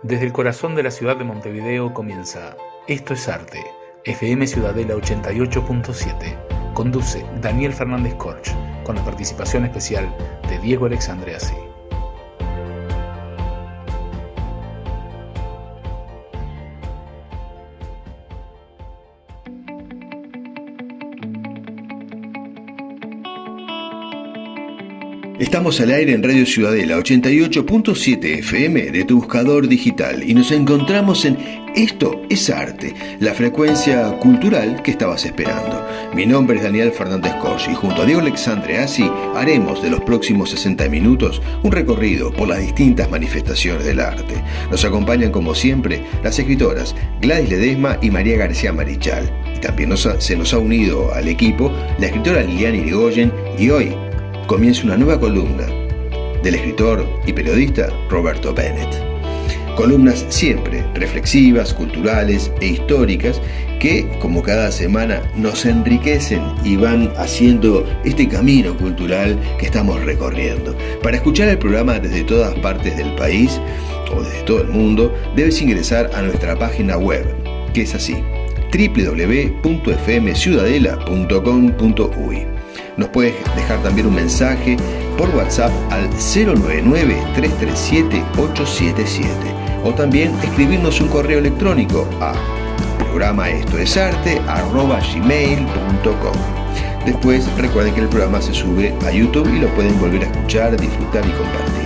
Desde el corazón de la ciudad de Montevideo comienza Esto es Arte, FM Ciudadela 88.7. Conduce Daniel Fernández Corch, con la participación especial de Diego Alexandreasi. Estamos al aire en Radio Ciudadela 88.7 FM de tu buscador digital y nos encontramos en Esto es Arte, la frecuencia cultural que estabas esperando. Mi nombre es Daniel Fernández Corch y junto a Diego Alexandreasi haremos de los próximos 60 minutos un recorrido por las distintas manifestaciones del arte. Nos acompañan como siempre las escritoras Gladys Ledesma y María García Marichal. Y también se nos ha unido al equipo la escritora Liliana Irigoyen y hoy comienza una nueva columna del escritor y periodista Roberto Bennett. Columnas siempre reflexivas, culturales e históricas que, como cada semana, nos enriquecen y van haciendo este camino cultural que estamos recorriendo. Para escuchar el programa desde todas partes del país o desde todo el mundo, debes ingresar a nuestra página web, que es así: www.fmciudadela.com.uy. Nos puedes dejar también un mensaje por WhatsApp al 099-337-877 o también escribirnos un correo electrónico a programaestoesarte@gmail.com. Después recuerden que el programa se sube a YouTube y lo pueden volver a escuchar, disfrutar y compartir.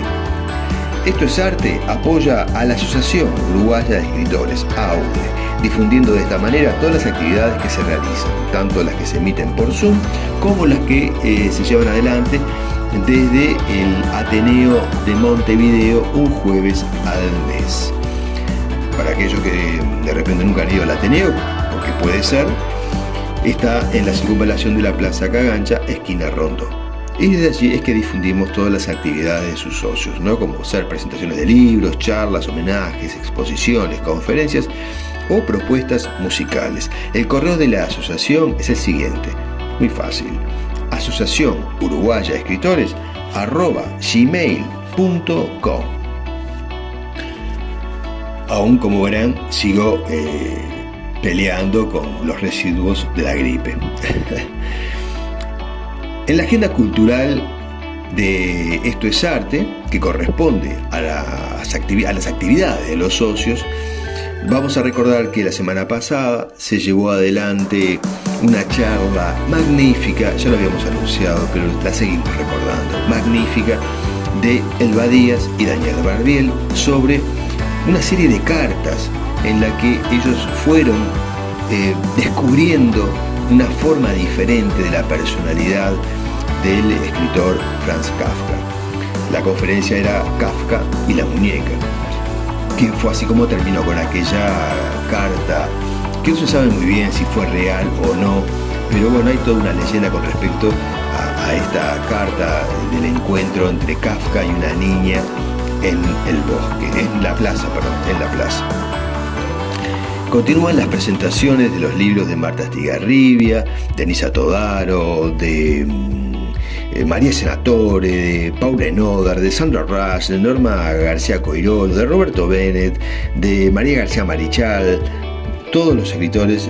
Esto es Arte apoya a la Asociación Uruguaya de Escritores, AUDE, difundiendo de esta manera todas las actividades que se realizan, tanto las que se emiten por Zoom como las que se llevan adelante desde el Ateneo de Montevideo un jueves al mes. Para aquellos que de repente nunca han ido al Ateneo, porque puede ser, está en la circunvalación de la Plaza Cagancha, esquina Rondó. Y desde allí es que difundimos todas las actividades de sus socios, ¿no? Como ser presentaciones de libros, charlas, homenajes, exposiciones, conferencias o propuestas musicales. El correo de la asociación es el siguiente, muy fácil: asociación uruguaya de escritores @gmail.com. Aún, como verán, sigo peleando con los residuos de la gripe. En la agenda cultural de Esto es Arte, que corresponde a las actividades de los socios, vamos a recordar que la semana pasada se llevó adelante una charla magnífica, ya lo habíamos anunciado, pero la seguimos recordando, magnífica, de Elba Díaz y Daniel Barbiel sobre una serie de cartas en la que ellos fueron descubriendo una forma diferente de la personalidad del escritor Franz Kafka. La conferencia era Kafka y la muñeca, que fue así como terminó con aquella carta, que no se sabe muy bien si fue real o no, pero bueno, hay toda una leyenda con respecto a esta carta del encuentro entre Kafka y una niña en el bosque, en la plaza. Continúan las presentaciones de los libros de Marta Estigarribia, de Nisa Todaro, de María Senatore, de Paula Enodar, de Sandra Rush, de Norma García Coirolo, de Roberto Bennett, de María García Marichal. Todos los escritores,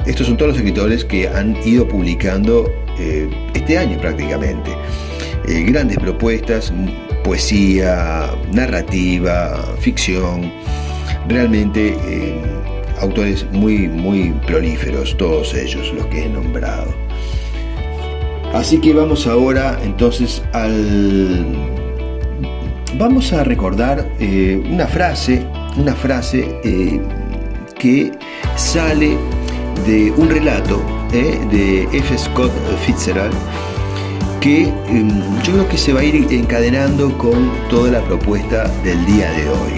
estos son todos los escritores que han ido publicando este año prácticamente. Grandes propuestas, poesía, narrativa, ficción, realmente autores muy, muy prolíferos, todos ellos los que he nombrado. Así que vamos ahora entonces vamos a recordar una frase que sale de un relato de F. Scott Fitzgerald, que yo creo que se va a ir encadenando con toda la propuesta del día de hoy.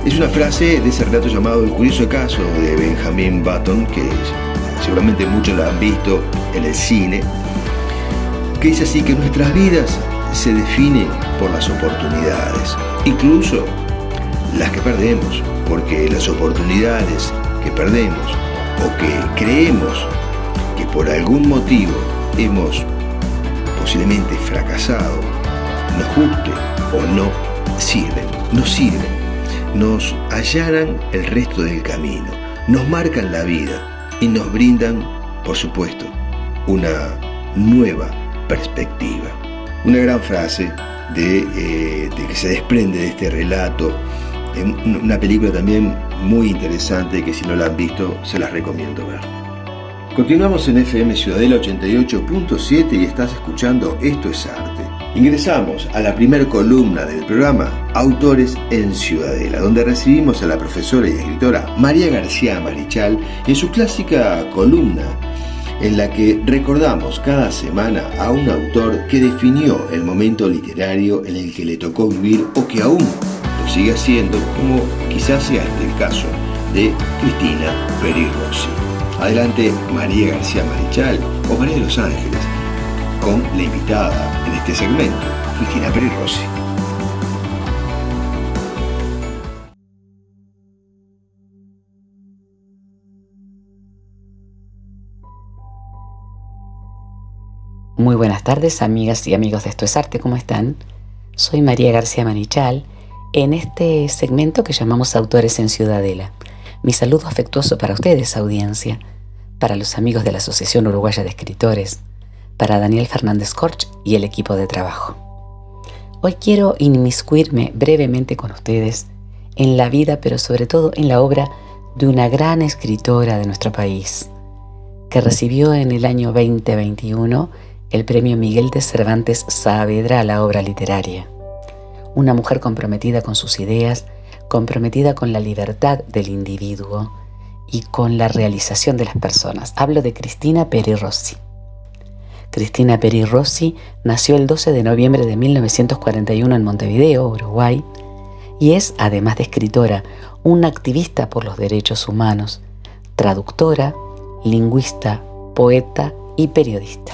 Es una frase de ese relato llamado El curioso caso de Benjamin Button, que seguramente muchos la han visto en el cine, que dice así: que nuestras vidas se definen por las oportunidades, incluso las que perdemos, porque las oportunidades que perdemos o que creemos que por algún motivo hemos posiblemente fracasado, nos guste o no, nos sirven, nos allanan el resto del camino, nos marcan la vida y nos brindan, por supuesto, una nueva perspectiva. Una gran frase de que se desprende de este relato, una película también muy interesante que si no la han visto se las recomiendo ver. Continuamos en FM Ciudadela 88.7 y estás escuchando Esto es Arte. Ingresamos a la primera columna del programa Autores en Ciudadela, donde recibimos a la profesora y escritora María García Marichal en su clásica columna en la que recordamos cada semana a un autor que definió el momento literario en el que le tocó vivir o que aún lo sigue haciendo, como quizás sea el caso de Cristina Peri Rossi. Adelante, María García Marichal o María de los Ángeles, con la invitada en este segmento, Cristina Peri Rossi. Muy buenas tardes, amigas y amigos de Esto es Arte, ¿cómo están? Soy María García Marichal, en este segmento que llamamos Autores en Ciudadela. Mi saludo afectuoso para ustedes, audiencia, para los amigos de la Asociación Uruguaya de Escritores, para Daniel Fernández Corch y el equipo de trabajo. Hoy quiero inmiscuirme brevemente con ustedes en la vida, pero sobre todo en la obra de una gran escritora de nuestro país, que recibió en el año 2021 el Premio Miguel de Cervantes Saavedra a la obra literaria. Una mujer comprometida con sus ideas, comprometida con la libertad del individuo y con la realización de las personas. Hablo de Cristina Peri Rossi. Cristina Peri Rossi nació el 12 de noviembre de 1941 en Montevideo, Uruguay, y es, además de escritora, una activista por los derechos humanos, traductora, lingüista, poeta y periodista.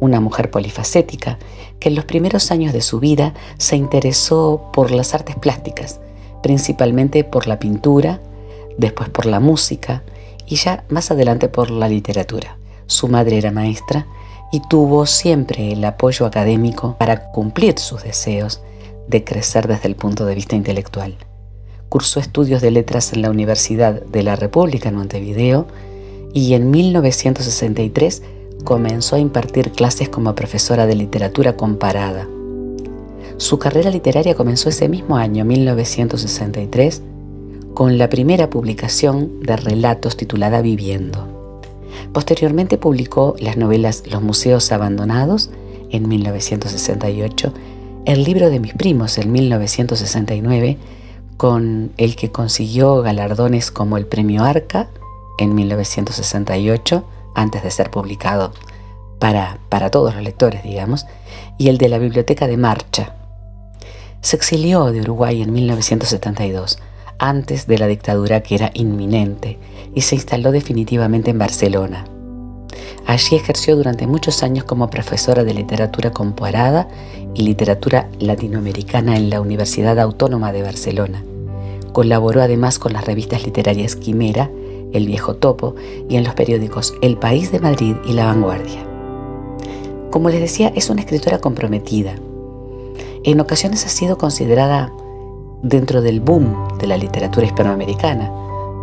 Una mujer polifacética que en los primeros años de su vida se interesó por las artes plásticas, principalmente por la pintura, después por la música y ya más adelante por la literatura. Su madre era maestra y tuvo siempre el apoyo académico para cumplir sus deseos de crecer desde el punto de vista intelectual. Cursó estudios de letras en la Universidad de la República en Montevideo y en 1963 comenzó a impartir clases como profesora de literatura comparada. Su carrera literaria comenzó ese mismo año, 1963, con la primera publicación de relatos titulada Viviendo. Posteriormente publicó las novelas Los Museos Abandonados en 1968, El libro de mis primos en 1969, con el que consiguió galardones como el Premio Arca en 1968, antes de ser publicado para todos los lectores, digamos, y el de la Biblioteca de Marcha. Se exilió de Uruguay en 1972, antes de la dictadura que era inminente, y se instaló definitivamente en Barcelona. Allí ejerció durante muchos años como profesora de literatura comparada y literatura latinoamericana en la Universidad Autónoma de Barcelona. Colaboró además con las revistas literarias Quimera, El Viejo Topo y en los periódicos El País de Madrid y La Vanguardia. Como les decía, es una escritora comprometida. En ocasiones ha sido considerada dentro del boom de la literatura hispanoamericana,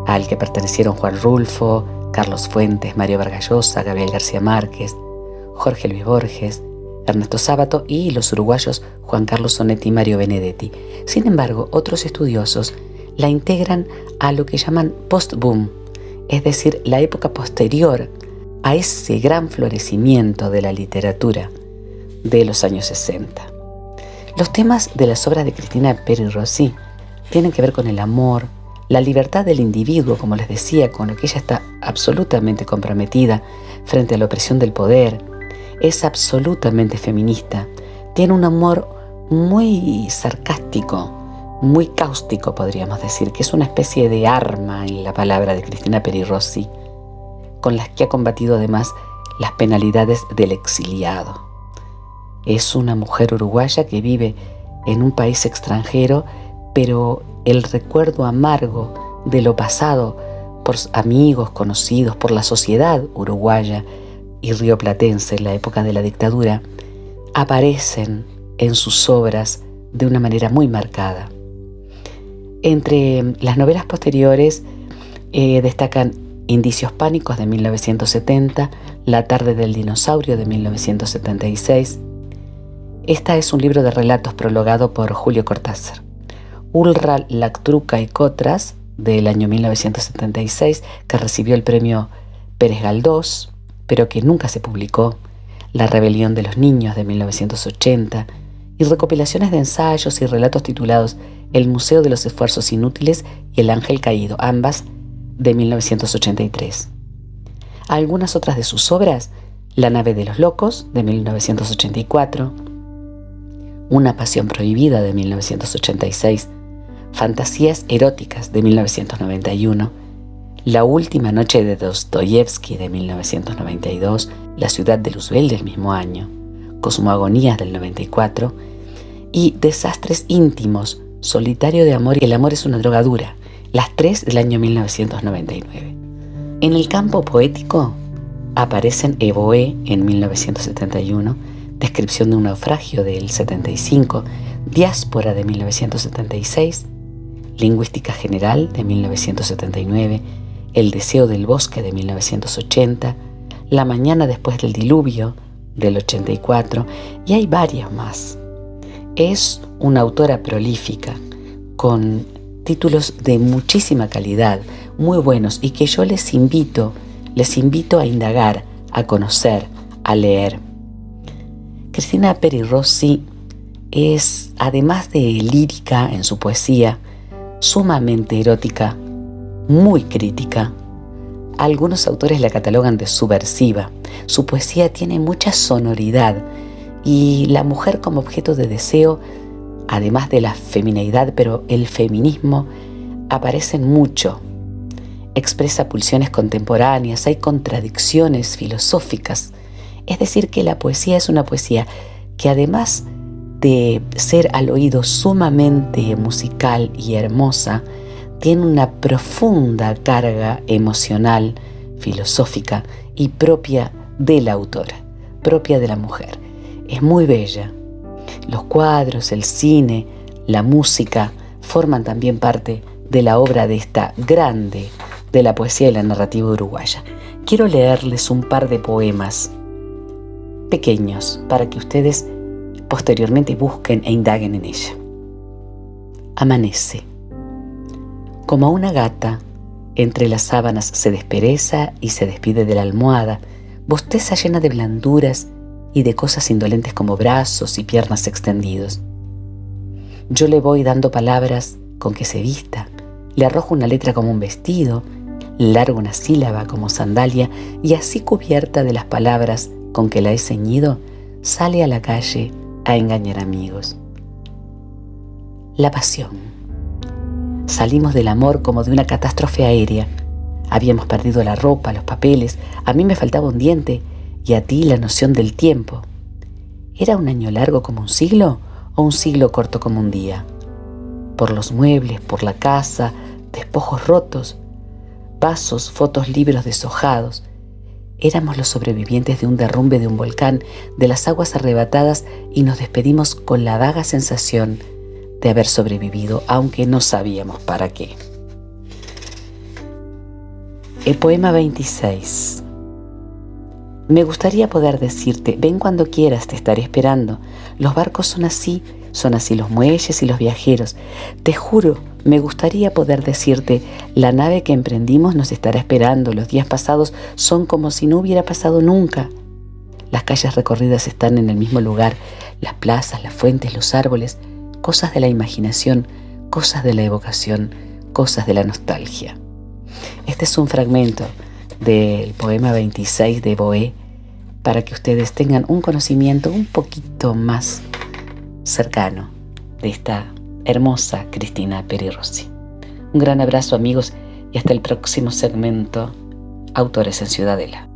al que pertenecieron Juan Rulfo, Carlos Fuentes, Mario Vargas Llosa, Gabriel García Márquez, Jorge Luis Borges, Ernesto Sábato y los uruguayos Juan Carlos Onetti y Mario Benedetti. Sin embargo, otros estudiosos la integran a lo que llaman post-boom, es decir, la época posterior a ese gran florecimiento de la literatura de los años 60. Los temas de las obras de Cristina Peri Rossi tienen que ver con el amor, la libertad del individuo, como les decía, con lo que ella está absolutamente comprometida frente a la opresión del poder. Es absolutamente feminista, tiene un amor muy sarcástico, muy cáustico, podríamos decir, que es una especie de arma en la palabra de Cristina Peri Rossi, con las que ha combatido además las penalidades del exiliado. Es una mujer uruguaya que vive en un país extranjero, pero el recuerdo amargo de lo pasado por amigos, conocidos, por la sociedad uruguaya y rioplatense en la época de la dictadura, aparecen en sus obras de una manera muy marcada. Entre las novelas posteriores destacan Indicios pánicos de 1970, La tarde del dinosaurio de 1976. Esta es un libro de relatos prologado por Julio Cortázar. Ulra Lactruca y Cotras, del año 1976, que recibió el premio Pérez Galdós, pero que nunca se publicó. La rebelión de los niños de 1980 y recopilaciones de ensayos y relatos titulados El Museo de los Esfuerzos Inútiles y El Ángel Caído, ambas de 1983. Algunas otras de sus obras: La nave de los locos de 1984, Una pasión prohibida de 1986, Fantasías eróticas de 1991, La última noche de Dostoyevsky de 1992, La ciudad de Luzbel del mismo año, Cosmogonías del 94 y Desastres íntimos, Solitario de amor y El amor es una droga dura, las tres del año 1999. En el campo poético aparecen Evohé en 1971, Descripción de un naufragio del 75, Diáspora de 1976, Lingüística general de 1979, El deseo del bosque de 1980, La mañana después del diluvio del 84, y hay varias más. Es una autora prolífica, con títulos de muchísima calidad, muy buenos, y que yo les invito a indagar, a conocer, a leer. Cristina Peri Rossi es, además de lírica en su poesía, sumamente erótica, muy crítica. Algunos autores la catalogan de subversiva. Su poesía tiene mucha sonoridad y la mujer como objeto de deseo, además de la femineidad, pero el feminismo, aparecen mucho. Expresa pulsiones contemporáneas, hay contradicciones filosóficas. Es decir, que la poesía es una poesía que, además de ser al oído sumamente musical y hermosa, tiene una profunda carga emocional, filosófica y propia de la autora, propia de la mujer. Es muy bella. Los cuadros, el cine, la música forman también parte de la obra de esta grande de la poesía y la narrativa uruguaya. Quiero leerles un par de poemas pequeños para que ustedes posteriormente busquen e indaguen en ella. Amanece. Como una gata, entre las sábanas se despereza y se despide de la almohada, bosteza llena de blanduras y de cosas indolentes como brazos y piernas extendidos. Yo le voy dando palabras con que se vista, le arrojo una letra como un vestido, le largo una sílaba como sandalia, y así, cubierta de las palabras con que la he ceñido, sale a la calle a engañar amigos. La pasión. Salimos del amor como de una catástrofe aérea. Habíamos perdido la ropa, los papeles, a mí me faltaba un diente y a ti la noción del tiempo. ¿Era un año largo como un siglo o un siglo corto como un día? Por los muebles, por la casa, despojos rotos, vasos, fotos, libros deshojados. Éramos los sobrevivientes de un derrumbe de un volcán, de las aguas arrebatadas, y nos despedimos con la vaga sensación de haber sobrevivido, aunque no sabíamos para qué. El poema 26. Me gustaría poder decirte, ven cuando quieras, te estaré esperando. Los barcos son así los muelles y los viajeros. Te juro, me gustaría poder decirte, la nave que emprendimos nos estará esperando. Los días pasados son como si no hubiera pasado nunca. Las calles recorridas están en el mismo lugar, las plazas, las fuentes, los árboles, cosas de la imaginación, cosas de la evocación, cosas de la nostalgia. Este es un fragmento del poema 26 de Evohé, para que ustedes tengan un conocimiento un poquito más cercano de esta hermosa Cristina Peri Rossi. Un gran abrazo, amigos, y hasta el próximo segmento Autores en Ciudadela.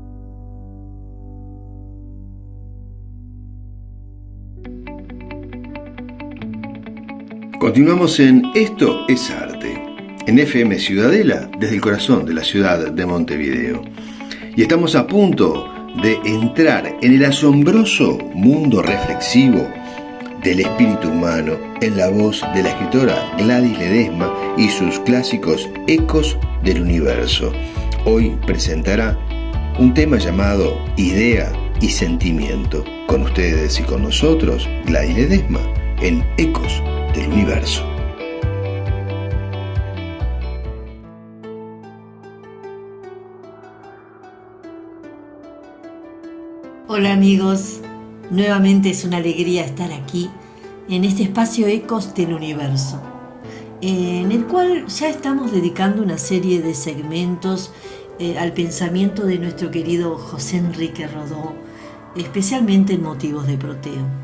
Continuamos en Esto es Arte, en FM Ciudadela, desde el corazón de la ciudad de Montevideo. Y estamos a punto de entrar en el asombroso mundo reflexivo del espíritu humano en la voz de la escritora Gladys Ledesma y sus clásicos Ecos del Universo. Hoy presentará un tema llamado Idea y Sentimiento. Con ustedes y con nosotros, Gladys Ledesma en Ecos del Universo. Hola amigos, nuevamente es una alegría estar aquí en este espacio Ecos del Universo, en el cual ya estamos dedicando una serie de segmentos al pensamiento de nuestro querido José Enrique Rodó, especialmente en Motivos de Proteo.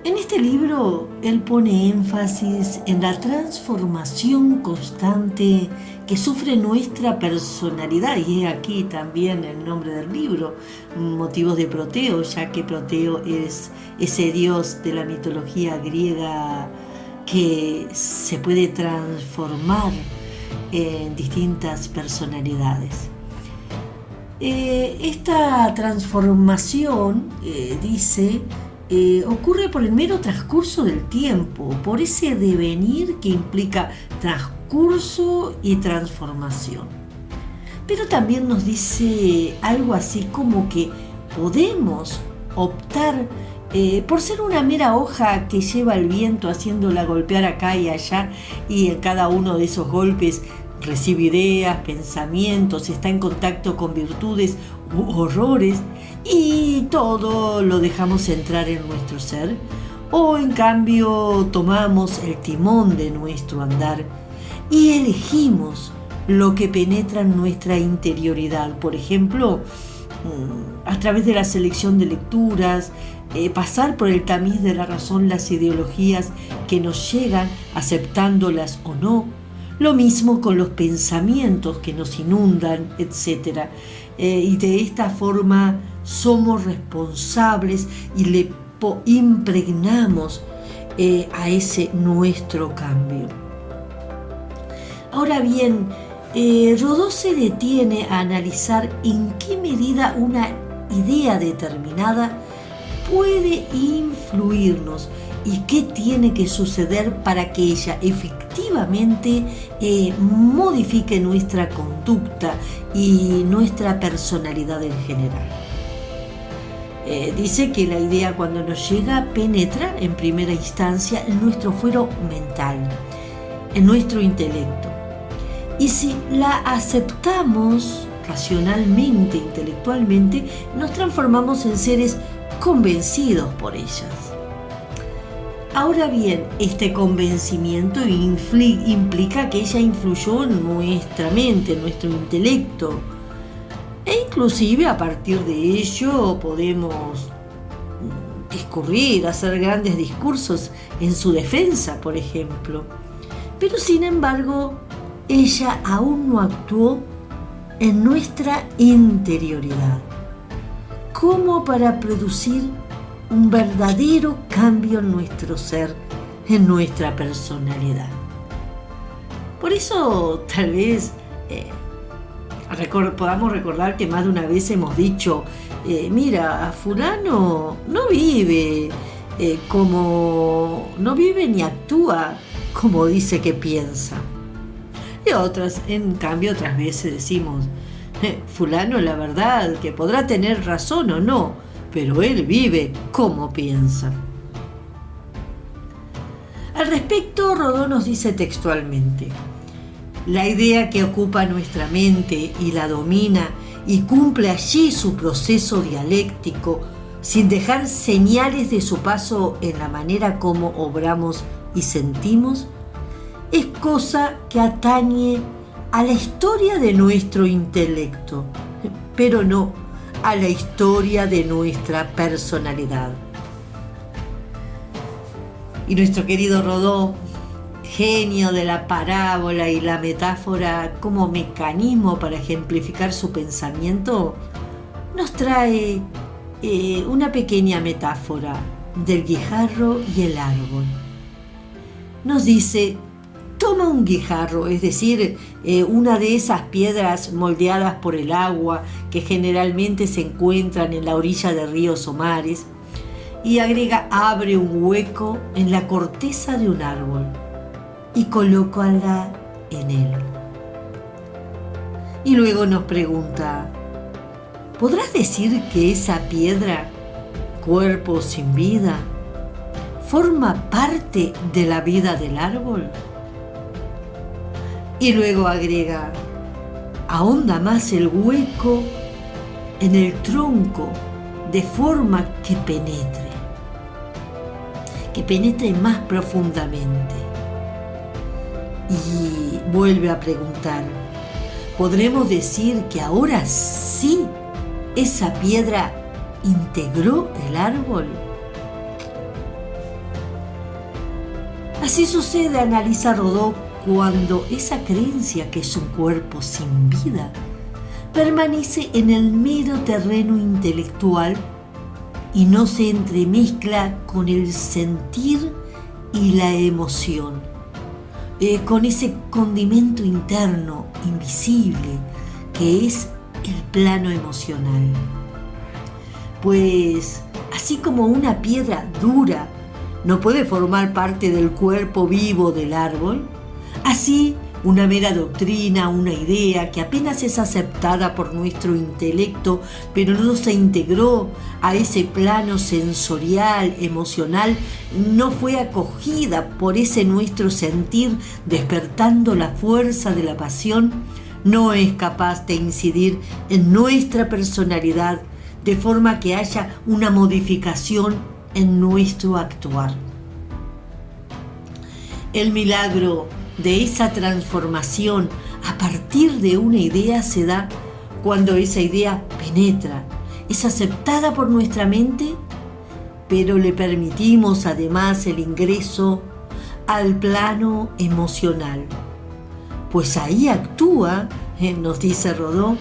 En este libro él pone énfasis en la transformación constante que sufre nuestra personalidad, y es aquí también el nombre del libro, Motivos de Proteo, ya que Proteo es ese dios de la mitología griega que se puede transformar en distintas personalidades. Esta transformación, dice, ocurre por el mero transcurso del tiempo, por ese devenir que implica transcurso y transformación. Pero también nos dice algo así como que podemos optar por ser una mera hoja que lleva el viento haciéndola golpear acá y allá, y en cada uno de esos golpes recibe ideas, pensamientos, está en contacto con virtudes u horrores, y todo lo dejamos entrar en nuestro ser, o en cambio tomamos el timón de nuestro andar y elegimos lo que penetra en nuestra interioridad, por ejemplo, a través de la selección de lecturas, pasar por el tamiz de la razón las ideologías que nos llegan, aceptándolas o no. Lo mismo con los pensamientos que nos inundan, etc. Y de esta forma somos responsables y le impregnamos a ese nuestro cambio. Ahora bien, Rodó se detiene a analizar en qué medida una idea determinada puede influirnos y qué tiene que suceder para que ella efectivamente modifique nuestra conducta y nuestra personalidad en general. Dice que la idea, cuando nos llega, penetra en primera instancia en nuestro fuero mental, en nuestro intelecto. Y si la aceptamos racionalmente, intelectualmente, nos transformamos en seres convencidos por ellas. Ahora bien, este convencimiento implica que ella influyó en nuestra mente, en nuestro intelecto, e inclusive a partir de ello podemos discurrir, hacer grandes discursos en su defensa, por ejemplo. Pero sin embargo, ella aún no actuó en nuestra interioridad, como para producir un verdadero cambio en nuestro ser, en nuestra personalidad. Por eso tal vez podamos recordar que más de una vez hemos dicho, mira, fulano no vive no vive ni actúa como dice que piensa. Y en cambio otras veces decimos, fulano, la verdad que podrá tener razón o no, pero él vive como piensa. Al respecto, Rodó nos dice textualmente: la idea que ocupa nuestra mente y la domina y cumple allí su proceso dialéctico, sin dejar señales de su paso en la manera como obramos y sentimos, es cosa que atañe a la historia de nuestro intelecto, pero no a la historia de nuestra personalidad. Y nuestro querido Rodó, genio de la parábola y la metáfora como mecanismo para ejemplificar su pensamiento, nos trae una pequeña metáfora del guijarro y el árbol. Nos dice: toma un guijarro, es decir, una de esas piedras moldeadas por el agua que generalmente se encuentran en la orilla de ríos o mares, y agrega, abre un hueco en la corteza de un árbol y colócala en él. Y luego nos pregunta, ¿podrás decir que esa piedra, cuerpo sin vida, forma parte de la vida del árbol? Y luego agrega, ahonda más el hueco en el tronco de forma que penetre más profundamente. Y vuelve a preguntar, ¿podremos decir que ahora sí esa piedra integró el árbol? Así sucede, analiza Rodó, cuando esa creencia que es un cuerpo sin vida permanece en el mero terreno intelectual y no se entremezcla con el sentir y la emoción, con ese condimento interno invisible que es el plano emocional. Pues así como una piedra dura no puede formar parte del cuerpo vivo del árbol, así una mera doctrina, una idea que apenas es aceptada por nuestro intelecto, pero no se integró a ese plano sensorial, emocional, no fue acogida por ese nuestro sentir, despertando la fuerza de la pasión, no es capaz de incidir en nuestra personalidad de forma que haya una modificación en nuestro actuar. El milagro de esa transformación a partir de una idea se da cuando esa idea penetra, es aceptada por nuestra mente, pero le permitimos además el ingreso al plano emocional. Pues ahí actúa, nos dice Rodó,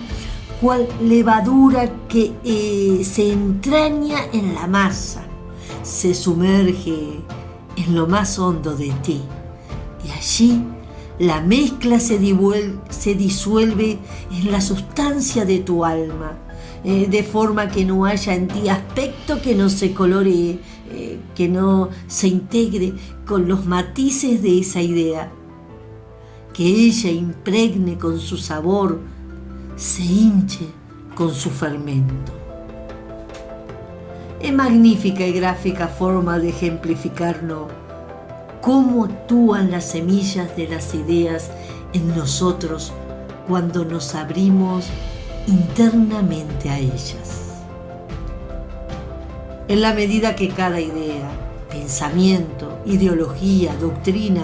cual levadura que se entraña en la masa, se sumerge en lo más hondo de ti. Y allí la mezcla se disuelve en la sustancia de tu alma, de forma que no haya en ti aspecto que no se coloree, que no se integre con los matices de esa idea, que ella impregne con su sabor, se hinche con su fermento. Es magnífica y gráfica forma de ejemplificarnos cómo actúan las semillas de las ideas en nosotros cuando nos abrimos internamente a ellas. En la medida que cada idea, pensamiento, ideología, doctrina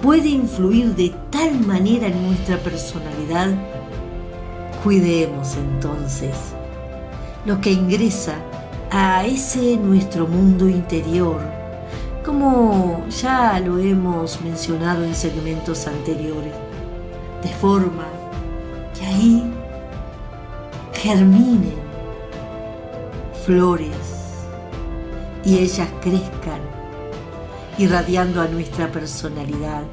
puede influir de tal manera en nuestra personalidad, cuidemos entonces lo que ingresa a ese nuestro mundo interior, como ya lo hemos mencionado en segmentos anteriores, de forma que ahí germinen flores y ellas crezcan, irradiando a nuestra personalidad,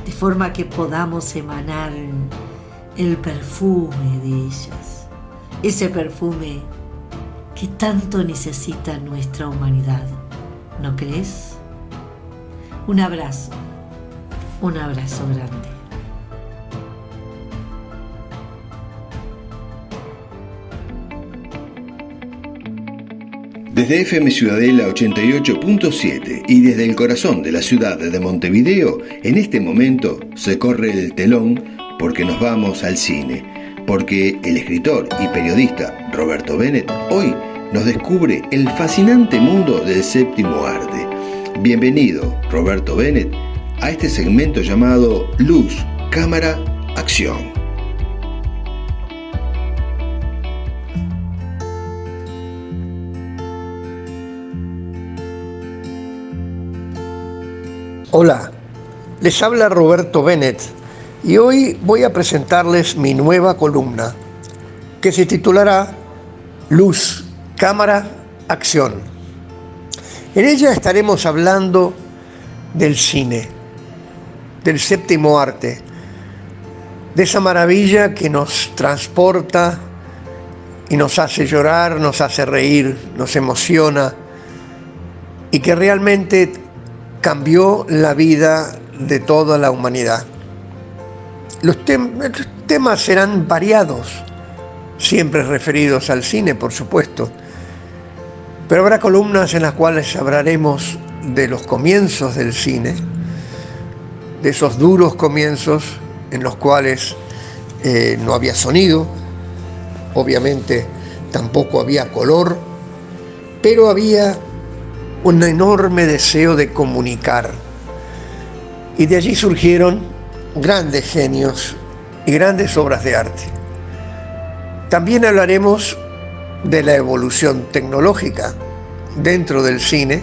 de forma que podamos emanar el perfume de ellas, ese perfume que tanto necesita nuestra humanidad. ¿No crees? Un abrazo grande. Desde FM Ciudadela 88.7 y desde el corazón de la ciudad de Montevideo, en este momento se corre el telón porque nos vamos al cine, porque el escritor y periodista Roberto Bennett hoy nos descubre el fascinante mundo del séptimo arte. Bienvenido, Roberto Bennett, a este segmento llamado Luz, Cámara, Acción. Hola, les habla Roberto Bennett y hoy voy a presentarles mi nueva columna que se titulará Luz, Cámara, Acción. En ella estaremos hablando del cine, del séptimo arte, de esa maravilla que nos transporta y nos hace llorar, nos hace reír, nos emociona y que realmente cambió la vida de toda la humanidad. Los temas serán variados, siempre referidos al cine, por supuesto, pero habrá columnas en las cuales hablaremos de los comienzos del cine, de esos duros comienzos en los cuales no había sonido, obviamente tampoco había color, pero había un enorme deseo de comunicar. Y de allí surgieron grandes genios y grandes obras de arte. También hablaremos de la evolución tecnológica dentro del cine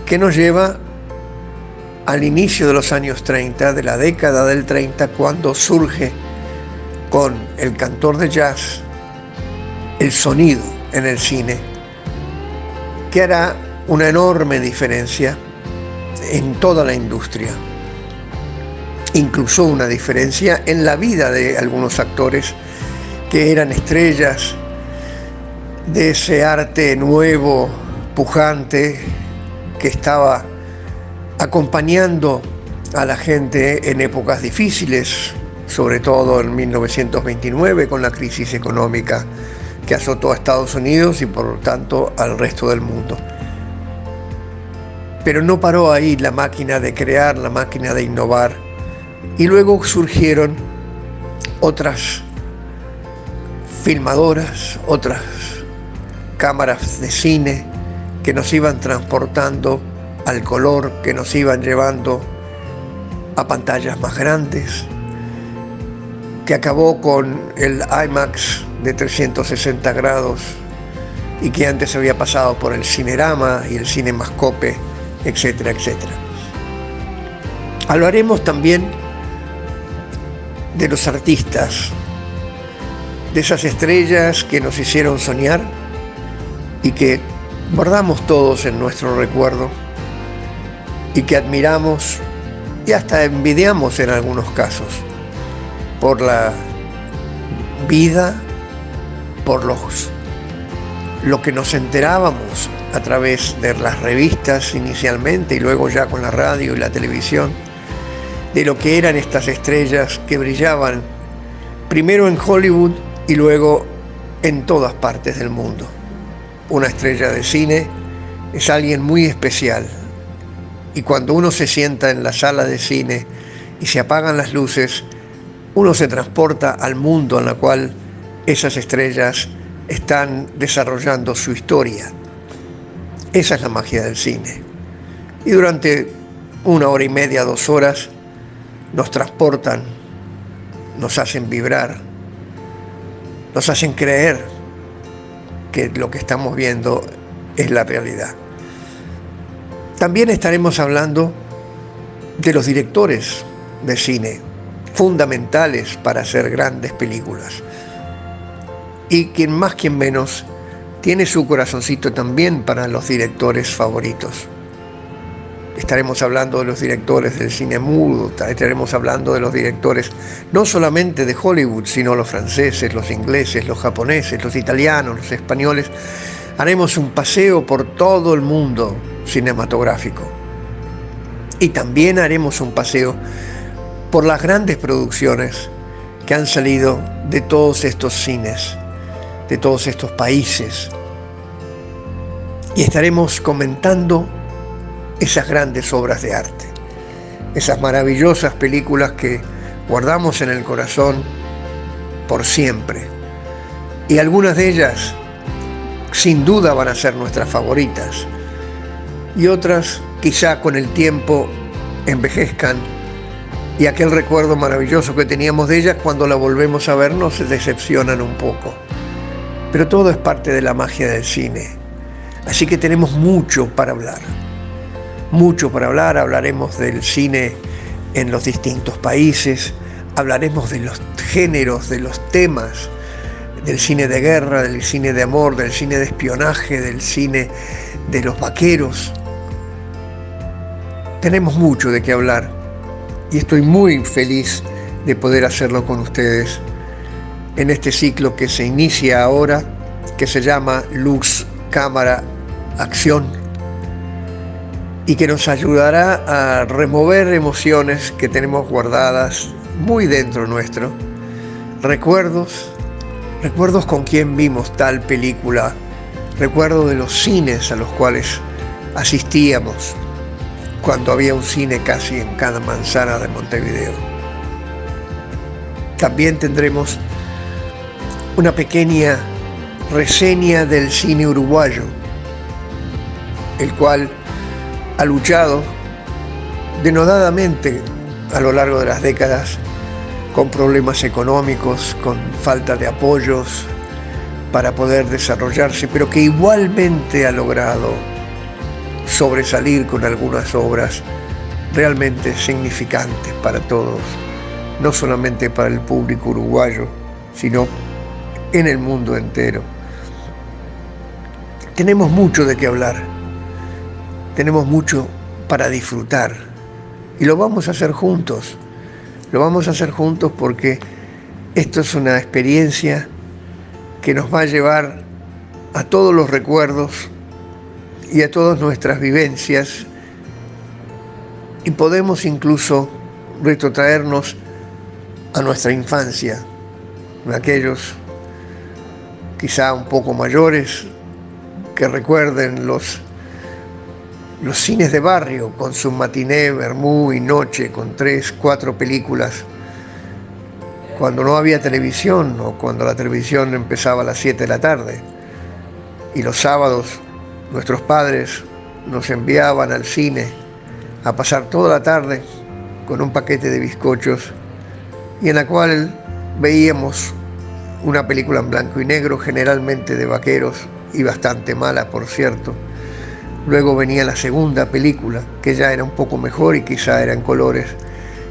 que nos lleva al inicio de los años 30, de la década del 30, cuando surge con el cantor de jazz el sonido en el cine, que hará una enorme diferencia en toda la industria. Incluso una diferencia en la vida de algunos actores que eran estrellas de ese arte nuevo, pujante, que estaba acompañando a la gente en épocas difíciles, sobre todo en 1929 con la crisis económica que azotó a Estados Unidos y por lo tanto al resto del mundo. Pero no paró ahí la máquina de crear, la máquina de innovar, y luego surgieron otras filmadoras, otras cámaras de cine que nos iban transportando al color, que nos iban llevando a pantallas más grandes, que acabó con el IMAX de 360 grados y que antes había pasado por el Cinerama y el Cinemascope, etcétera, etcétera. Hablaremos también de los artistas, de esas estrellas que nos hicieron soñar y que guardamos todos en nuestro recuerdo y que admiramos y hasta envidiamos en algunos casos por la vida, por lo que nos enterábamos a través de las revistas inicialmente y luego ya con la radio y la televisión, de lo que eran estas estrellas que brillaban primero en Hollywood y luego en todas partes del mundo. Una estrella de cine es alguien muy especial, y cuando uno se sienta en la sala de cine y se apagan las luces, uno se transporta al mundo en el cual esas estrellas están desarrollando su historia. Esa es la magia del cine. Y durante 1 hora y media, 2 horas, nos transportan, nos hacen vibrar, nos hacen creer que lo que estamos viendo es la realidad. También estaremos hablando de los directores de cine, fundamentales para hacer grandes películas. Y quien más, quien menos, tiene su corazoncito también para los directores favoritos. Estaremos hablando de los directores del cine mudo, estaremos hablando de los directores no solamente de Hollywood, sino los franceses, los ingleses, los japoneses, los italianos, los españoles. Haremos un paseo por todo el mundo cinematográfico. Y también haremos un paseo por las grandes producciones que han salido de todos estos cines, de todos estos países. Y estaremos comentando esas grandes obras de arte, esas maravillosas películas que guardamos en el corazón por siempre. Y algunas de ellas sin duda van a ser nuestras favoritas, y otras quizá con el tiempo envejezcan y aquel recuerdo maravilloso que teníamos de ellas, cuando la volvemos a ver, nos decepcionan un poco. Pero todo es parte de la magia del cine. Así que tenemos mucho para hablar. Mucho para hablar. Hablaremos del cine en los distintos países. Hablaremos de los géneros, de los temas, del cine de guerra, del cine de amor, del cine de espionaje, del cine de los vaqueros. Tenemos mucho de qué hablar. Y estoy muy feliz de poder hacerlo con ustedes. en este ciclo que se inicia ahora, que se llama Luz, Cámara, Acción, y que nos ayudará a remover emociones que tenemos guardadas muy dentro nuestro, recuerdos con quien vimos tal película, recuerdos de los cines a los cuales asistíamos cuando había un cine casi en cada manzana de Montevideo. También tendremos una pequeña reseña del cine uruguayo, el cual ha luchado denodadamente a lo largo de las décadas con problemas económicos, con falta de apoyos para poder desarrollarse, pero que igualmente ha logrado sobresalir con algunas obras realmente significantes para todos, no solamente para el público uruguayo, sino en el mundo entero. Tenemos mucho de qué hablar, tenemos mucho para disfrutar y lo vamos a hacer juntos. Lo vamos a hacer juntos porque esto es una experiencia que nos va a llevar a todos los recuerdos y a todas nuestras vivencias, y podemos incluso retrotraernos a nuestra infancia, aquellos quizá un poco mayores que recuerden los cines de barrio con su matiné, vermú y noche con 3, 4 películas, cuando no había televisión o cuando la televisión empezaba a las 7 de la tarde, y los sábados nuestros padres nos enviaban al cine a pasar toda la tarde con un paquete de bizcochos, y en la cual veíamos una película en blanco y negro, generalmente de vaqueros, y bastante mala, por cierto. Luego venía la segunda película, que ya era un poco mejor y quizá era en colores,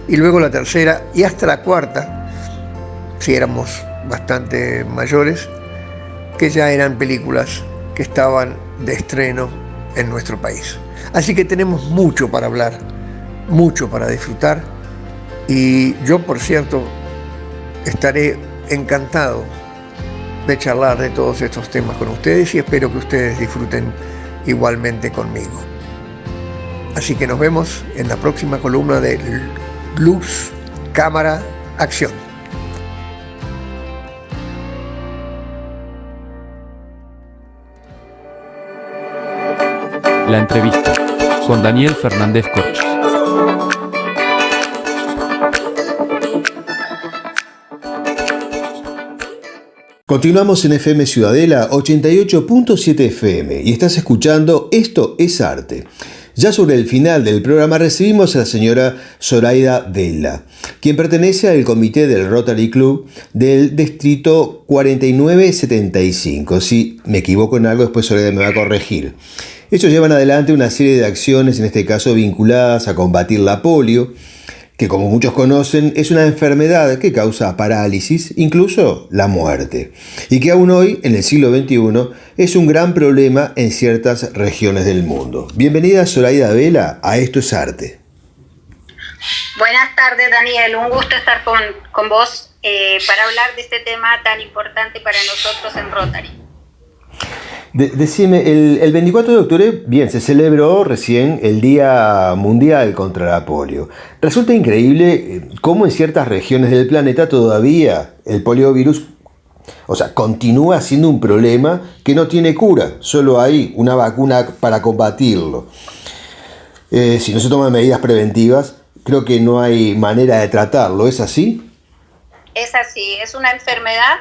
y luego la tercera y hasta la cuarta, si éramos bastante mayores, que ya eran películas que estaban de estreno en nuestro país. Así que tenemos mucho para hablar, mucho para disfrutar, y yo, por cierto, estaré encantado de charlar de todos estos temas con ustedes, y espero que ustedes disfruten igualmente conmigo. Así que nos vemos en la próxima columna de Luz, Cámara, Acción. La entrevista con Daniel Fernández Corch. Continuamos en FM Ciudadela 88.7 FM y estás escuchando Esto es Arte. Ya sobre el final del programa recibimos a la señora Zoraida Vela, quien pertenece al comité del Rotary Club del distrito 4975. Si me equivoco en algo, después Zoraida me va a corregir. Ellos llevan adelante una serie de acciones, en este caso vinculadas a combatir la polio, que como muchos conocen es una enfermedad que causa parálisis, incluso la muerte, y que aún hoy, en el siglo XXI, es un gran problema en ciertas regiones del mundo. Bienvenida, Zoraida Vela, a Esto es Arte. Buenas tardes, Daniel, un gusto estar con vos para hablar de este tema tan importante para nosotros en Rotary. Decime, el 24 de octubre, bien, se celebró recién el Día Mundial contra la Polio. Resulta increíble cómo en ciertas regiones del planeta todavía el poliovirus, continúa siendo un problema que no tiene cura, solo hay una vacuna para combatirlo. Si no se toman medidas preventivas, creo que no hay manera de tratarlo, ¿es así? Es así, es una enfermedad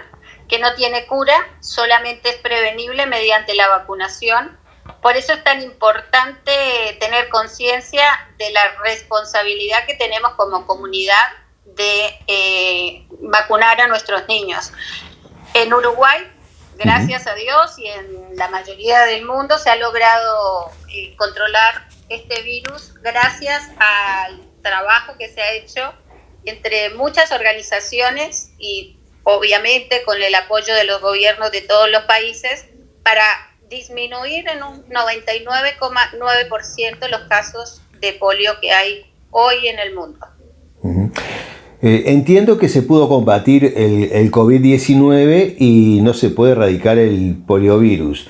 que no tiene cura, solamente es prevenible mediante la vacunación. Por eso es tan importante tener conciencia de la responsabilidad que tenemos como comunidad de vacunar a nuestros niños. En Uruguay, gracias a Dios, y en la mayoría del mundo se ha logrado controlar este virus gracias al trabajo que se ha hecho entre muchas organizaciones y obviamente con el apoyo de los gobiernos de todos los países, para disminuir en un 99,9% los casos de polio que hay hoy en el mundo. Entiendo que se pudo combatir el COVID-19 y no se puede erradicar el poliovirus.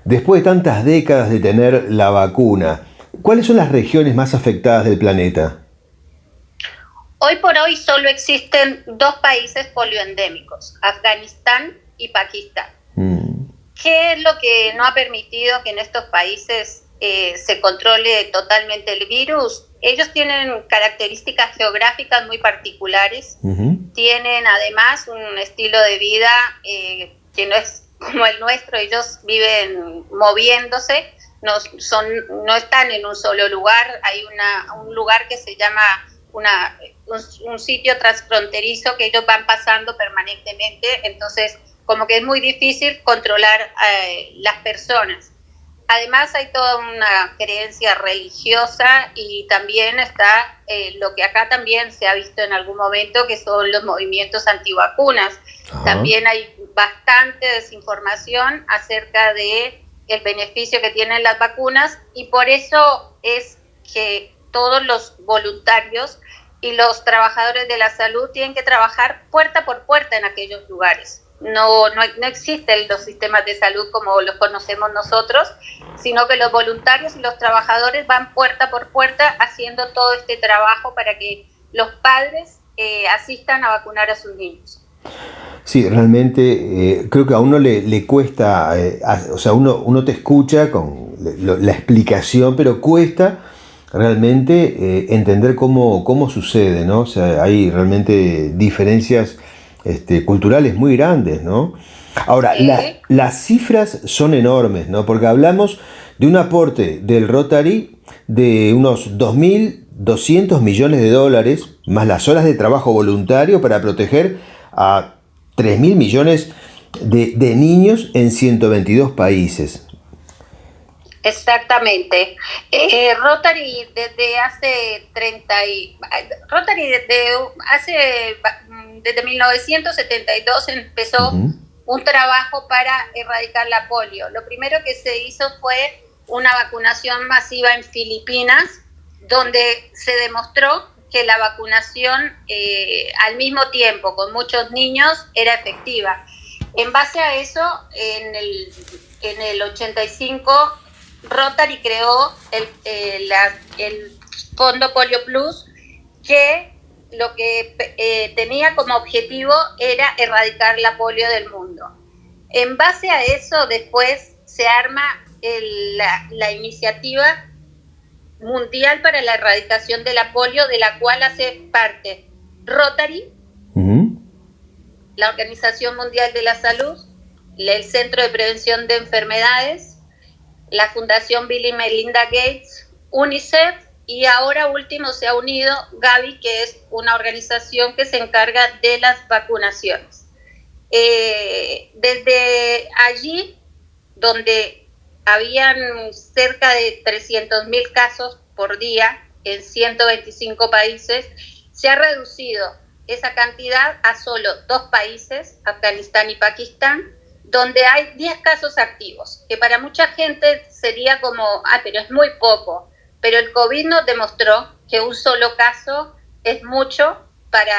Después de tantas décadas de tener la vacuna, ¿cuáles son las regiones más afectadas del planeta? Hoy por hoy solo existen 2 países polioendémicos, Afganistán y Pakistán. ¿Qué es lo que no ha permitido que en estos países se controle totalmente el virus? Ellos tienen características geográficas muy particulares, tienen además un estilo de vida que no es como el nuestro. Ellos viven moviéndose, no están en un solo lugar. Hay un lugar que se llama un sitio transfronterizo que ellos van pasando permanentemente, entonces como que es muy difícil controlar las personas. Además hay toda una creencia religiosa y también está lo que acá también se ha visto en algún momento, que son los movimientos antivacunas. También hay bastante desinformación acerca de el beneficio que tienen las vacunas, y por eso es que todos los voluntarios y los trabajadores de la salud tienen que trabajar puerta por puerta en aquellos lugares. No existen los sistemas de salud como los conocemos nosotros, sino que los voluntarios y los trabajadores van puerta por puerta haciendo todo este trabajo para que los padres asistan a vacunar a sus niños. Sí, realmente creo que a uno le cuesta, o sea, uno te escucha con la explicación, pero cuesta realmente entender cómo sucede, ¿no? O sea, hay realmente diferencias culturales muy grandes, ¿no? Ahora, las cifras son enormes, ¿no? Porque hablamos de un aporte del Rotary de unos 2.200 millones de dólares, más las horas de trabajo voluntario para proteger a 3.000 millones de niños en 122 países. Exactamente. Rotary desde 1972 empezó un trabajo para erradicar la polio. Lo primero que se hizo fue una vacunación masiva en Filipinas, donde se demostró que la vacunación al mismo tiempo con muchos niños era efectiva. En base a eso, en el 85, Rotary creó el Fondo Polio Plus, que lo que tenía como objetivo era erradicar la polio del mundo. En base a eso, después se arma la iniciativa mundial para la erradicación de la polio, de la cual hace parte Rotary, la Organización Mundial de la Salud, el Centro de Prevención de Enfermedades, la Fundación Bill y Melinda Gates, UNICEF, y ahora último se ha unido Gavi, que es una organización que se encarga de las vacunaciones. Desde allí, donde habían cerca de 300.000 casos por día en 125 países, se ha reducido esa cantidad a solo 2 países, Afganistán y Pakistán, donde hay 10 casos activos, que para mucha gente sería como, pero es muy poco. Pero el COVID nos demostró que un solo caso es mucho para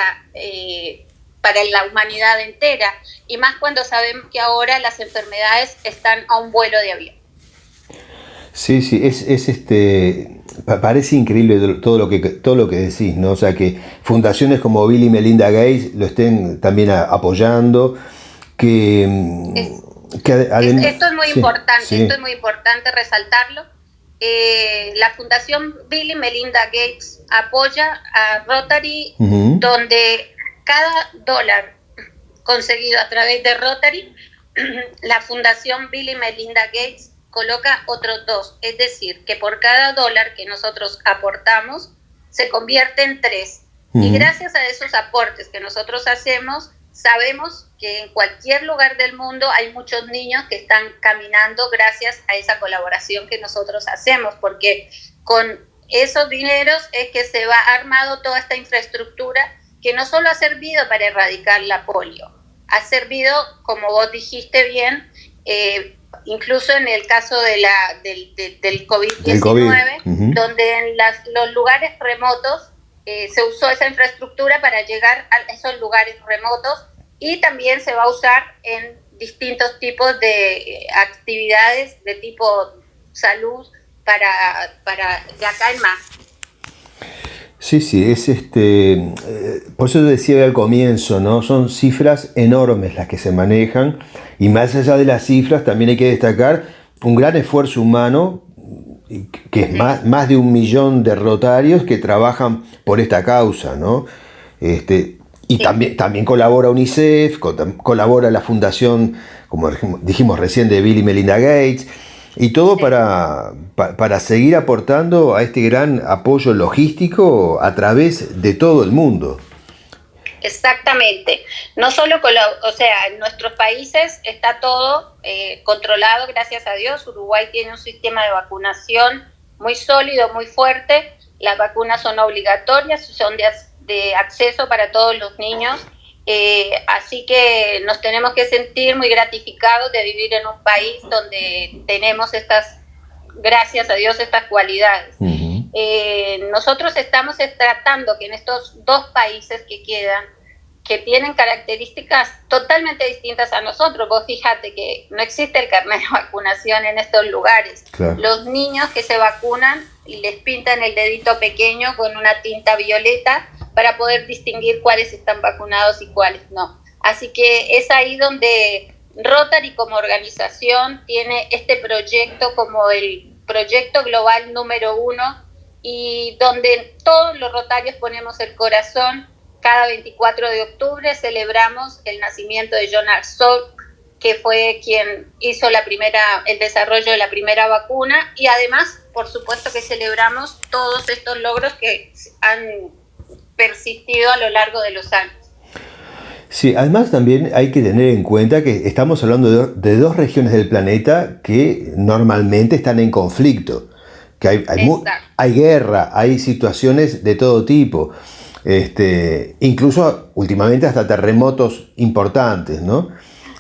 la humanidad entera, y más cuando sabemos que ahora las enfermedades están a un vuelo de avión. Sí, parece increíble todo lo que decís, ¿no? O sea, que fundaciones como Bill y Melinda Gates lo estén también apoyando, esto es muy importante, esto es muy importante resaltarlo. La Fundación Bill y Melinda Gates apoya a Rotary, donde cada dólar conseguido a través de Rotary, la Fundación Bill y Melinda Gates coloca otros 2, es decir, que por cada dólar que nosotros aportamos se convierte en 3. Y gracias a esos aportes que nosotros hacemos, sabemos que en cualquier lugar del mundo hay muchos niños que están caminando gracias a esa colaboración que nosotros hacemos, porque con esos dineros es que se va armado toda esta infraestructura que no solo ha servido para erradicar la polio, ha servido, como vos dijiste bien, incluso en el caso del COVID-19, donde en los lugares remotos se usó esa infraestructura para llegar a esos lugares remotos, y también se va a usar en distintos tipos de actividades de tipo salud para de acá en más. Sí, sí, es por eso decía al comienzo, ¿no? Son cifras enormes las que se manejan, y más allá de las cifras también hay que destacar un gran esfuerzo humano, que es más de 1 millón de rotarios que trabajan por esta causa, ¿no? Y también colabora UNICEF, colabora la fundación, como dijimos recién, de Bill y Melinda Gates, y todo para seguir aportando a este gran apoyo logístico a través de todo el mundo. Exactamente. No solo, en nuestros países está todo controlado, gracias a Dios. Uruguay tiene un sistema de vacunación muy sólido, muy fuerte. Las vacunas son obligatorias, son de acceso para todos los niños. Así que nos tenemos que sentir muy gratificados de vivir en un país donde tenemos gracias a Dios, estas cualidades. Uh-huh. Nosotros estamos tratando que en estos 2 países que quedan, que tienen características totalmente distintas a nosotros, vos fíjate que no existe el carnet de vacunación en estos lugares. Claro. Los niños que se vacunan y les pintan el dedito pequeño con una tinta violeta para poder distinguir cuáles están vacunados y cuáles no. Así que es ahí donde Rotary como organización tiene este proyecto como el proyecto global número 1, y donde todos los rotarios ponemos el corazón. Cada 24 de octubre celebramos el nacimiento de Jonas Salk, que fue quien hizo el desarrollo de la primera vacuna, y además, por supuesto, que celebramos todos estos logros que han persistido a lo largo de los años. Sí, además también hay que tener en cuenta que estamos hablando de 2 regiones del planeta que normalmente están en conflicto, que hay guerra, hay situaciones de todo tipo. Incluso últimamente hasta terremotos importantes, ¿no?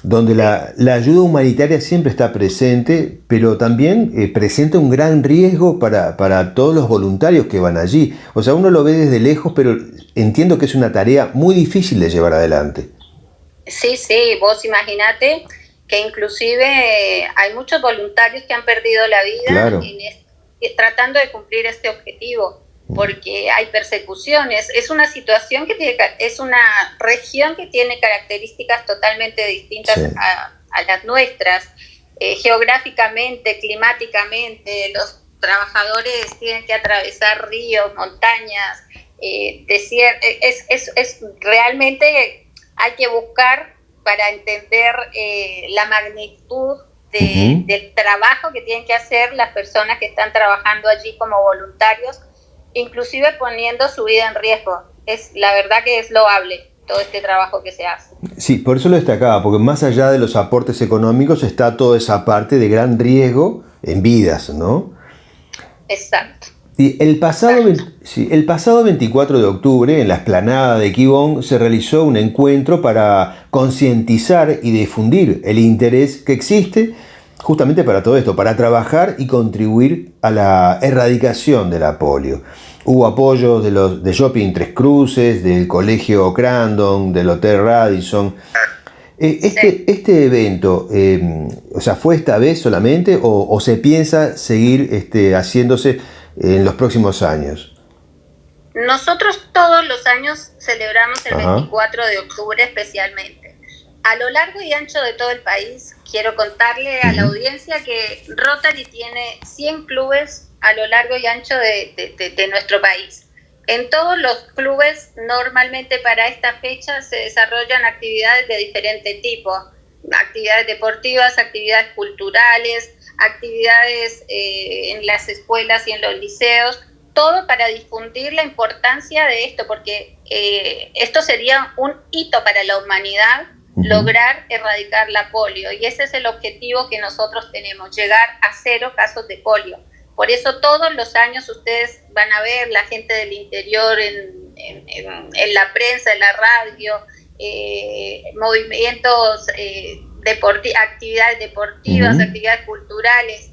Donde la ayuda humanitaria siempre está presente, pero también presenta un gran riesgo para todos los voluntarios que van allí. O sea, uno lo ve desde lejos, pero entiendo que es una tarea muy difícil de llevar adelante. Sí, vos imaginate que inclusive hay muchos voluntarios que han perdido la vida, claro, tratando de cumplir este objetivo, porque hay persecuciones. Es una situación es una región que tiene características totalmente distintas, sí, a las nuestras, geográficamente, climáticamente. Los trabajadores tienen que atravesar ríos, montañas, desiertos. Realmente hay que buscar para entender la magnitud del trabajo que tienen que hacer las personas que están trabajando allí como voluntarios, inclusive poniendo su vida en riesgo. La verdad que es loable todo este trabajo que se hace. Sí, por eso lo destacaba, porque más allá de los aportes económicos está toda esa parte de gran riesgo en vidas, ¿no? Exacto. Y el pasado 24 de octubre, en la explanada de Quibón, se realizó un encuentro para concientizar y difundir el interés que existe justamente para todo esto, para trabajar y contribuir a la erradicación de la polio. Hubo apoyo de Shopping Tres Cruces, del Colegio Crandon, del Hotel Radisson. Este evento, ¿fue esta vez solamente o se piensa seguir haciéndose en los próximos años? Nosotros todos los años celebramos el 24 de octubre especialmente. A lo largo y ancho de todo el país, quiero contarle a la audiencia que Rotary tiene 100 clubes a lo largo y ancho de nuestro país. En todos los clubes, normalmente para esta fecha se desarrollan actividades de diferente tipo, actividades deportivas, actividades culturales, actividades en las escuelas y en los liceos, todo para difundir la importancia de esto, porque esto sería un hito para la humanidad, lograr erradicar la polio, y ese es el objetivo que nosotros tenemos, llegar a 0 casos de polio. Por eso todos los años ustedes van a ver la gente del interior en la prensa, en la radio, movimientos, actividades deportivas, actividades culturales,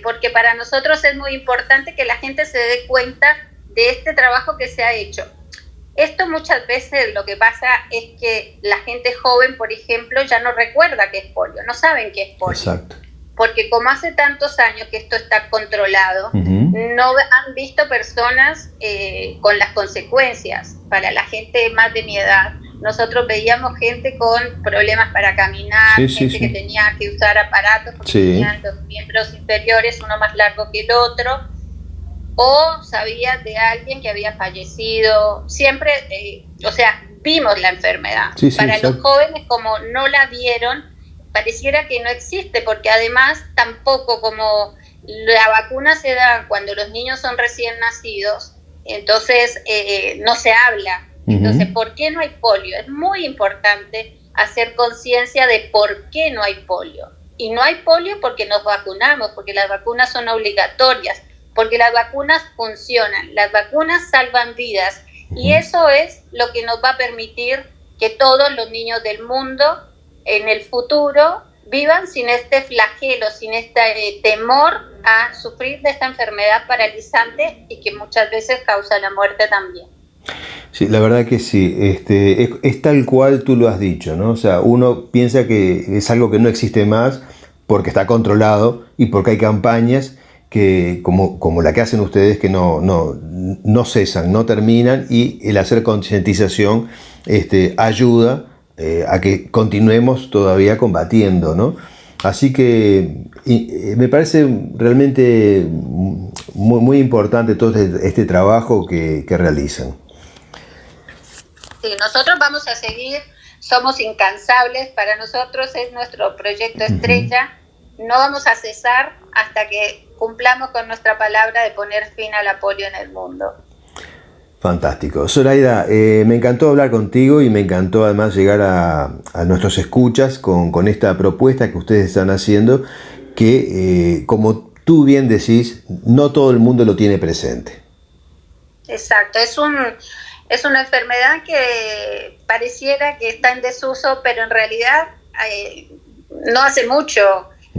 porque para nosotros es muy importante que la gente se dé cuenta de este trabajo que se ha hecho. Esto muchas veces lo que pasa es que la gente joven, por ejemplo, ya no recuerda qué es polio, no saben qué es polio. Exacto. Porque como hace tantos años que esto está controlado, no han visto personas con las consecuencias. Para la gente más de mi edad, nosotros veíamos gente con problemas para caminar, gente que tenía que usar aparatos porque tenían los miembros inferiores, uno más largo que el otro, o sabías de alguien que había fallecido. Siempre, vimos la enfermedad. Para los jóvenes, como no la vieron, pareciera que no existe, porque además tampoco, como la vacuna se da cuando los niños son recién nacidos, entonces no se habla. Entonces, ¿por qué no hay polio? Es muy importante hacer conciencia de por qué no hay polio. Y no hay polio porque nos vacunamos, porque las vacunas son obligatorias, porque las vacunas funcionan, las vacunas salvan vidas. Y eso es lo que nos va a permitir que todos los niños del mundo en el futuro vivan sin este flagelo, sin este temor a sufrir de esta enfermedad paralizante y que muchas veces causa la muerte también. Sí, la verdad que sí, es tal cual tú lo has dicho, ¿no? O sea, uno piensa que es algo que no existe más porque está controlado y porque hay campañas que como la que hacen ustedes, que no cesan, no terminan, y el hacer concientización ayuda a que continuemos todavía combatiendo, ¿no? Así que me parece realmente muy, muy importante todo este trabajo que realizan. Sí, nosotros vamos a seguir, somos incansables, para nosotros es nuestro proyecto estrella, no vamos a cesar hasta que cumplamos con nuestra palabra de poner fin a la polio en el mundo. Fantástico. Zoraida, me encantó hablar contigo y me encantó además llegar a nuestros escuchas con esta propuesta que ustedes están haciendo, que como tú bien decís, no todo el mundo lo tiene presente. Exacto, es una enfermedad que pareciera que está en desuso, pero en realidad no hace mucho.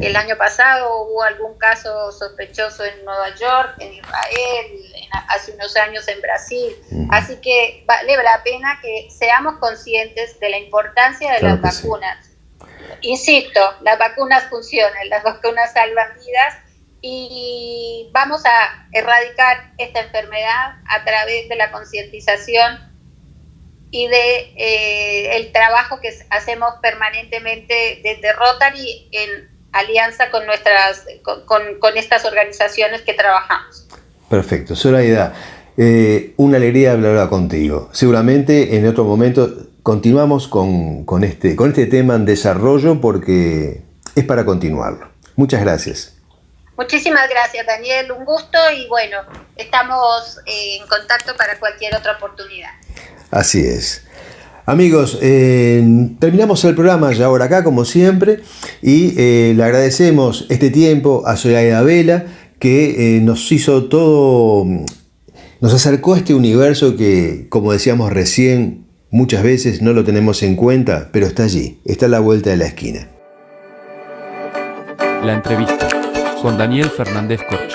El año pasado hubo algún caso sospechoso en Nueva York, en Israel, hace unos años en Brasil. Así que vale la pena que seamos conscientes de la importancia de las vacunas. Sí. Insisto, las vacunas funcionan, las vacunas salvan vidas y vamos a erradicar esta enfermedad a través de la concientización y de el trabajo que hacemos permanentemente desde Rotary en alianza con estas organizaciones que trabajamos. Perfecto. Zoraida, una alegría hablar contigo. Seguramente en otro momento continuamos con este tema en desarrollo, porque es para continuarlo. Muchas gracias. Muchísimas gracias, Daniel. Un gusto y bueno, estamos en contacto para cualquier otra oportunidad. Así es. Amigos, terminamos el programa ya ahora acá, como siempre, y le agradecemos este tiempo a Zoraida Vela, que nos acercó a este universo que, como decíamos recién, muchas veces no lo tenemos en cuenta, pero está allí, está a la vuelta de la esquina. La entrevista con Daniel Fernández Corch.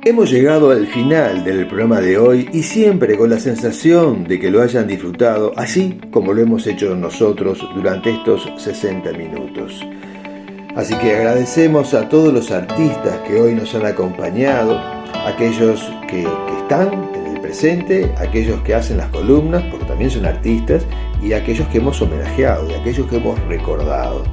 Hemos llegado al final del programa de hoy y siempre con la sensación de que lo hayan disfrutado, así como lo hemos hecho nosotros durante estos 60 minutos. Así que agradecemos a todos los artistas que hoy nos han acompañado, aquellos que están en el presente, aquellos que hacen las columnas, porque también son artistas, y aquellos que hemos homenajeado, y aquellos que hemos recordado.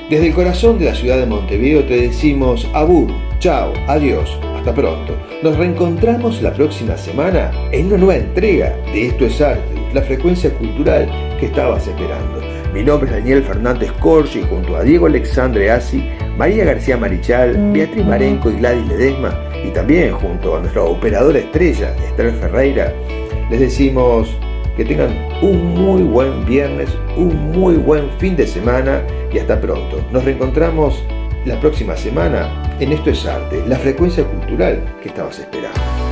Desde el corazón de la ciudad de Montevideo te decimos abur, chao, adiós, hasta pronto. Nos reencontramos la próxima semana en una nueva entrega de Esto es Arte, la frecuencia cultural que estabas esperando. Mi nombre es Daniel Fernández Corch y junto a Diego Alexandre Assi, María García Marichal, Beatriz Marenco y Gladys Ledesma, y también junto a nuestra operadora estrella, Esther Ferreira, les decimos que tengan un muy buen viernes, un muy buen fin de semana y hasta pronto. Nos reencontramos la próxima semana en Esto es Arte, la frecuencia cultural que estabas esperando.